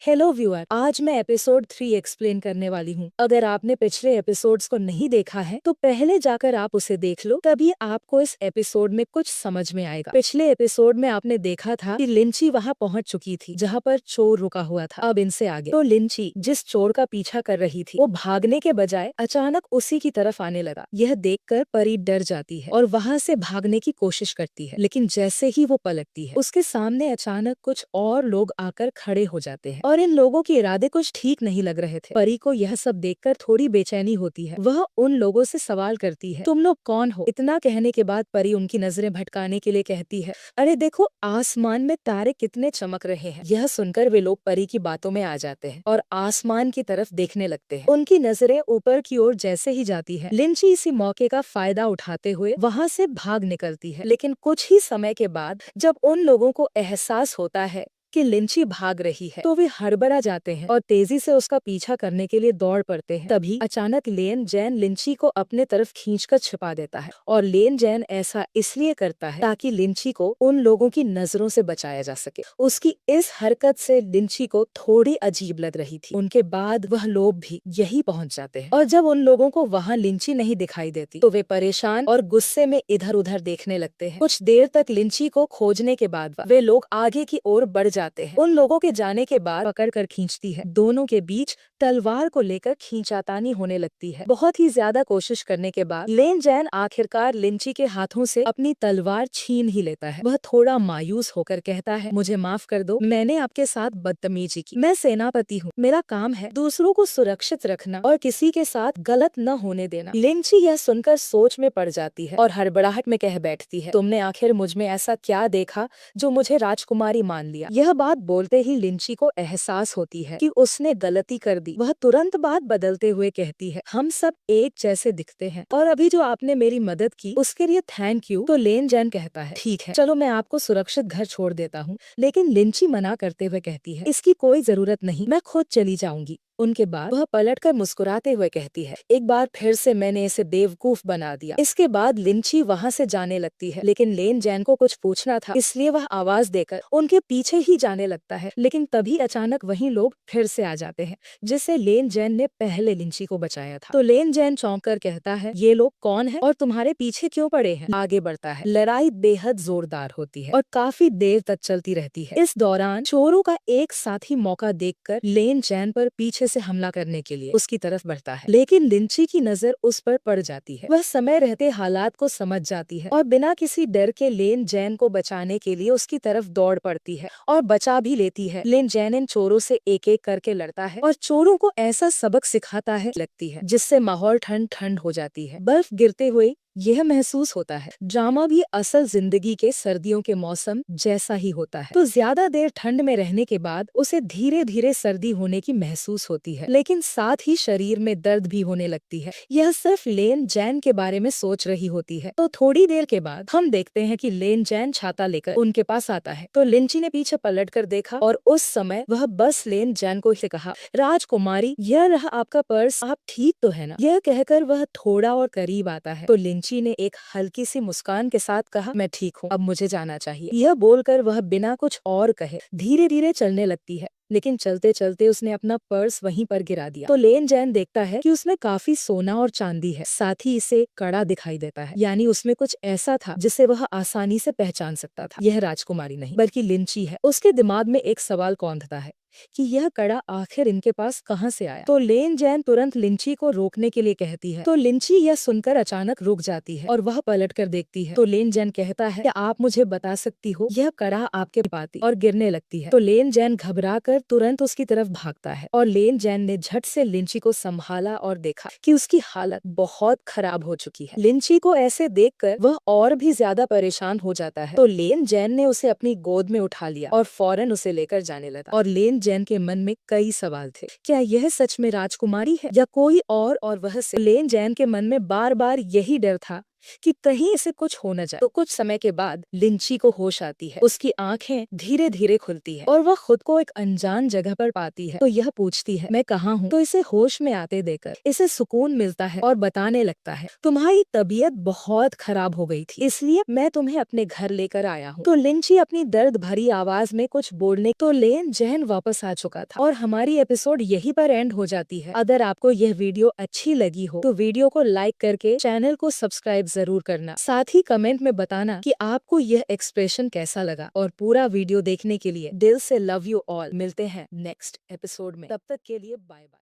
Hello viewer, आज मैं episode 3 explain करने वाली हूँ। अगर आपने पिछले एपिसोड्स को नहीं देखा है तो पहले जाकर आप उसे देख लो, तभी आपको इस एपिसोड में कुछ समझ में आएगा। पिछले एपिसोड में आपने देखा था कि लिंची वहाँ पहुँच चुकी थी जहाँ पर चोर रुका हुआ था। अब इनसे आगे तो लिंची जिस चोर का पीछा कर रही थी वो भागने के बजाय अचानक उसी की तरफ आने लगा। यह देखकर परी डर जाती है और वहाँ से भागने की कोशिश करती है, लेकिन जैसे ही वो पलटती है उसके सामने अचानक कुछ और लोग आकर खड़े हो जाते हैं और इन लोगों के इरादे कुछ ठीक नहीं लग रहे थे। परी को यह सब देखकर थोड़ी बेचैनी होती है। वह उन लोगों से सवाल करती है, तुम लोग कौन हो? इतना कहने के बाद परी उनकी नजरें भटकाने के लिए कहती है, अरे देखो आसमान में तारे कितने चमक रहे हैं। यह सुनकर वे लोग परी की बातों में आ जाते हैं और आसमान की तरफ देखने लगते हैं। उनकी नजरें ऊपर की ओर जैसे ही जाती है, लिंची इसी मौके का फायदा उठाते हुए वहाँ से भाग निकलती है। लेकिन कुछ ही समय के बाद जब उन लोगों को एहसास होता है कि लिंची भाग रही है तो वे हड़बड़ा जाते हैं और तेजी से उसका पीछा करने के लिए दौड़ पड़ते हैं। तभी अचानक लेन जैन लिंची को अपने तरफ खींचकर छिपा देता है और लेन जैन ऐसा इसलिए करता है ताकि लिंची को उन लोगों की नजरों से बचाया जा सके। उसकी इस हरकत से लिंची को थोड़ी अजीब लग रही थी। उनके बाद वह लोग भी यही पहुंच जाते हैं और जब उन लोगों को वहाँ लिंची नहीं दिखाई देती तो वे परेशान और गुस्से में इधर उधर देखने लगते हैं। कुछ देर तक लिंची को खोजने के बाद वे लोग आगे की ओर बढ़ जाते हैं। उन लोगों के जाने के बाद पकड़ कर खींचती है। दोनों के बीच तलवार को लेकर खींचातानी होने लगती है। बहुत ही ज्यादा कोशिश करने के बाद लेन जैन आखिरकार लिंची के हाथों से अपनी तलवार छीन ही लेता है। वह थोड़ा मायूस होकर कहता है, मुझे माफ कर दो, मैंने आपके साथ बदतमीजी की। मैं सेनापति हूँ, मेरा काम है दूसरों को सुरक्षित रखना और किसी के साथ गलत न होने देना। लिंची यह सुनकर सोच में पड़ जाती है और हड़बड़ाहट में कह बैठती है, तुमने आखिर मुझ में ऐसा क्या देखा जो मुझे राजकुमारी मान लिया? यह बात बोलते ही लिंची को एहसास होती है कि उसने गलती कर दी। वह तुरंत बात बदलते हुए कहती है, हम सब एक जैसे दिखते हैं और अभी जो आपने मेरी मदद की उसके लिए थैंक यू। तो लेन जैन कहता है, ठीक है चलो मैं आपको सुरक्षित घर छोड़ देता हूँ। लेकिन लिंची मना करते हुए कहती है, इसकी कोई जरूरत नहीं, मैं खुद चली जाऊंगी। उनके बाद वह पलटकर मुस्कुराते हुए कहती है, एक बार फिर से मैंने इसे बेवकूफ बना दिया। इसके बाद लिंची वहाँ से जाने लगती है, लेकिन लेन जैन को कुछ पूछना था इसलिए वह आवाज देकर उनके पीछे ही जाने लगता है। लेकिन तभी अचानक वही लोग फिर से आ जाते हैं जिससे लेन जैन ने पहले लिंची को बचाया था। तो लेन जैन चौंक कर कहता है, ये लोग कौन है और तुम्हारे पीछे क्यों पड़े हैं? आगे बढ़ता है। लड़ाई बेहद जोरदार होती है और काफी देर तक चलती रहती है। इस दौरान चोरों का एक साथी मौका देखकर लेन जैन पर पीछे से हमला करने के लिए उसकी तरफ बढ़ता है, लेकिन लिंची की नजर उस पर पड़ जाती है। वह समय रहते हालात को समझ जाती है और बिना किसी डर के लेन जैन को बचाने के लिए उसकी तरफ दौड़ पड़ती है और बचा भी लेती है। लेन जैन इन चोरों से एक एक करके लड़ता है और चोरों को ऐसा सबक सिखाता है लगती है जिससे माहौल ठंड ठंड हो जाती है। बर्फ गिरते हुए यह महसूस होता है ड्रामा भी असल जिंदगी के सर्दियों के मौसम जैसा ही होता है। तो ज्यादा देर ठंड में रहने के बाद उसे धीरे धीरे सर्दी होने की महसूस होती है, लेकिन साथ ही शरीर में दर्द भी होने लगती है। यह सिर्फ लेन जैन के बारे में सोच रही होती है। तो थोड़ी देर के बाद हम देखते हैं कि लेन जैन छाता लेकर उनके पास आता है। तो लिंची ने पीछे पलट कर देखा और उस समय वह बस लेन जैन को से कहा, राजकुमारी यह रहा आपका पर्स, आप ठीक तो है ना? यह कहकर वह थोड़ा और करीब आता है। तो लिंची ने एक हल्की सी मुस्कान के साथ कहा, मैं ठीक हूँ, अब मुझे जाना चाहिए। यह बोलकर वह बिना कुछ और कहे धीरे धीरे चलने लगती है, लेकिन चलते चलते उसने अपना पर्स वहीं पर गिरा दिया। तो लेन जैन देखता है कि उसमें काफी सोना और चांदी है, साथ ही इसे कड़ा दिखाई देता है, यानी उसमें कुछ ऐसा था जिसे वह आसानी से पहचान सकता था। यह राजकुमारी नहीं बल्कि लिंची है। उसके दिमाग में एक सवाल कौंधता है कि यह कड़ा आखिर इनके पास कहां से आया। तो लेन जैन तुरंत लिंची को रोकने के लिए कहती है। तो लिंची यह सुनकर अचानक रुक जाती है और वह पलट कर देखती है। तो लेन जैन कहता है, क्या आप मुझे बता सकती हो यह कड़ा आपके पाती और गिरने लगती है। तो लेन जैन घबरा कर तुरंत उसकी तरफ भागता है और लेन जैन ने झट से लिंची को संभाला और देखा कि उसकी हालत बहुत खराब हो चुकी है। लिंची को ऐसे देखकर वह और भी ज्यादा परेशान हो जाता है। तो लेन जैन ने उसे अपनी गोद में उठा लिया और फौरन उसे लेकर जाने लगा। और लेन जैन के मन में कई सवाल थे, क्या यह सच में राजकुमारी है या कोई और वह से लेन जैन के मन में बार बार यही डर था कि कहीं इसे कुछ हो न जाए। तो कुछ समय के बाद लिंची को होश आती है, उसकी आंखें धीरे धीरे खुलती है और वह खुद को एक अनजान जगह पर पाती है। तो यह पूछती है मैं कहाँ हूँ। तो इसे होश में आते देकर इसे सुकून मिलता है और बताने लगता है तुम्हारी तबीयत बहुत खराब हो गई थी, इसलिए मैं तुम्हें अपने घर लेकर आया हूँ। तो लिंची अपनी दर्द भरी आवाज में कुछ बोलने तो लेन जहन वापस आ चुका था और हमारी एपिसोड यहीं पर एंड हो जाती है। अगर आपको यह वीडियो अच्छी लगी हो तो वीडियो को लाइक करके चैनल को सब्सक्राइब जरूर करना। साथ ही कमेंट में बताना कि आपको यह एक्सप्रेशन कैसा लगा और पूरा वीडियो देखने के लिए दिल से लव यू ऑल। मिलते हैं नेक्स्ट एपिसोड में, तब तक के लिए बाय बाय।